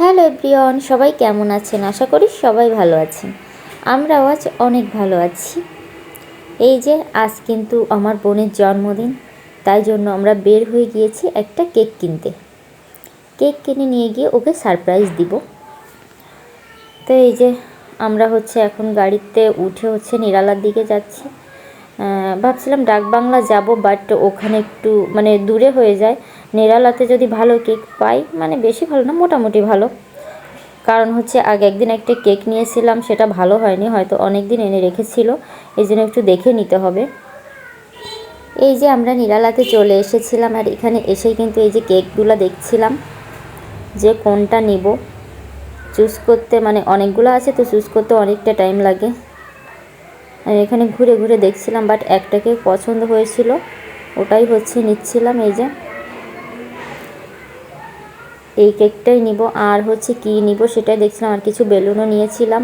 Hello everyone, সবাই কেমন আছেন? আশা করি সবাই ভালো আছেন। আমরাও আজ অনেক ভালো আছি। এই যে আজ কিন্তু আমার বোনের জন্মদিন, তাই জন্য আমরা বের হয়ে গিয়েছি একটা কেক কিনতে। কেক কিনে নিয়ে গিয়ে ওকে সারপ্রাইজ দিব। তো এই যে আমরা এখন গাড়িতে উঠে নিরালার দিকে যাচ্ছি। ভাবছিলাম ডাকবাংলা যাব, বাট ওখানে একটু দূরে হয়ে যায়। নিরালাতে যদি ভালো কেক পাই, বেশি ভালো না, মোটামুটি ভালো। কারণ আগে একদিন একটা কেক নিয়েছিলাম, সেটা ভালো হয়নি, হয়তো অনেক দিন এনে রেখেছিল, এই জন্য একটু দেখে নিতে হবে। এই যে আমরা নিরালাতে চলে এসেছিলাম, আর এখানে এসেই কিন্তু এই যে কেকগুলো দেখছিলাম যে কোনটা নিব। চুজ করতে অনেকগুলো আছে, তো চুজ করতে অনেকটা টাইম লাগে। আমি এখানে ঘুরে ঘুরে দেখছিলাম, বাট একটা কেক পছন্দ হয়েছিল, ওটাই নিচ্ছিলাম। এই যে এই কেকটাই নিব, আর কি নিব সেটাই দেখছিলাম, আর কিছু বেলুনও নিয়েছিলাম।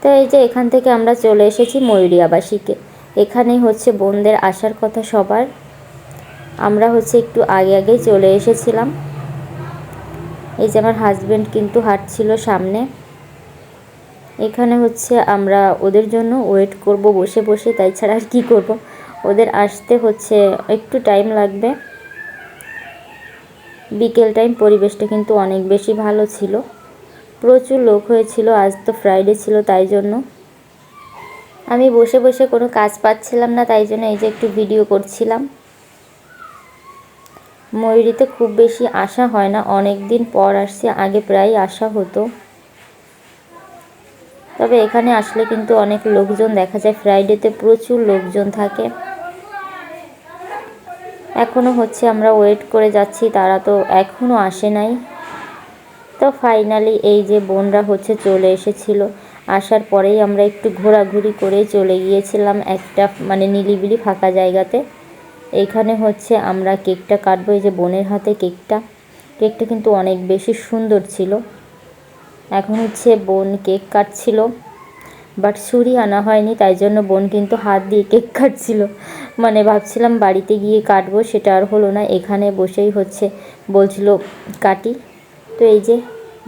তো এই যে এখান থেকে আমরা চলে এসেছি ময়ূরী আবাসিকে। এখানেই বোনদের আসার কথা সবার। আমরা একটু আগে আগেই চলে এসেছিলাম। এই যে আমার হাজব্যান্ড কিন্তু হাঁটছিল সামনে। এখানে আমরা ওদের জন্য ওয়েট করব বসে বসে, তাই ছাড়া আর কী করব। ওদের আসতে একটু টাইম লাগবে। বিকেল টাইম, পরিবেশটা কিন্তু অনেক বেশি ভালো ছিল, প্রচুর লোক হয়েছিল। আজ তো ফ্রাইডে ছিল, তাই জন্য আমি বসে বসে কোনো কাজ পাচ্ছিলাম না, তাই জন্য এই যে একটু ভিডিও করছিলাম। ময়ূরীতে খুব বেশি আসা হয় না, অনেক দিন পর আসছে, আগে প্রায় আসা হতো। তবে এখানে আসলে কিন্তু অনেক লোকজন দেখা যায়, ফ্রাইডেতে প্রচুর লোকজন থাকে। এখনও আমরা ওয়েট করে যাচ্ছি, তারা তো এখনও আসে নাই। তো ফাইনালি এই যে বোনরা চলে এসেছিল। আসার পরেই আমরা একটু ঘোরাঘুরি করে চলে গিয়েছিলাম একটা নিলিবিলি ফাঁকা জায়গাতে। এইখানে আমরা কেকটা কাটবো। এই যে বোনের হাতে কেকটা কিন্তু অনেক বেশি সুন্দর ছিল। এখন বোন কেক কাটছিল, বাট ছুরি আনা হয়নি, তাই জন্য বোন কিন্তু হাত দিয়ে কেক কাটছিল। ভাবছিলাম বাড়িতে গিয়ে কাটবো, সেটা আর হলো না। এখানে বসেই বলছিল কাটি। তো এই যে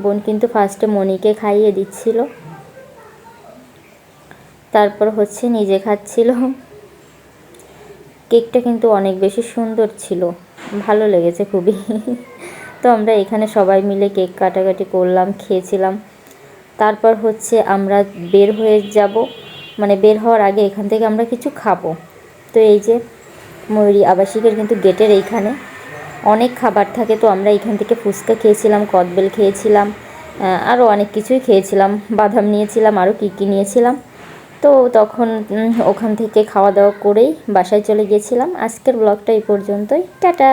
বোন কিন্তু ফার্স্টে মনিকে খাইয়ে দিচ্ছিল, তারপর নিজে খাচ্ছিল। কেকটা কিন্তু অনেক বেশি সুন্দর ছিল, ভালো লেগেছে খুবই। তো আমরা এখানে সবাই মিলে কেক কাটাকাটি করলাম, খেয়েছিলাম। তারপর আমরা বের হয়ে যাব, বের হওয়ার আগে এখান থেকে আমরা কিছু খাবো। তো এই যে ময়ূরী আবাসিকের কিন্তু গেটের এইখানে অনেক খাবার থাকে। তো আমরা এখান থেকে ফুচকা খেয়েছিলাম, কদবেল খেয়েছিলাম, আরও অনেক কিছুই খেয়েছিলাম, বাদাম নিয়েছিলাম, আরও কী নিয়েছিলাম। তো তখন ওখান থেকে খাওয়া দাওয়া করেই বাসায় চলে গিয়েছিলাম। আজকের ব্লগটা এই পর্যন্তই, টাটা।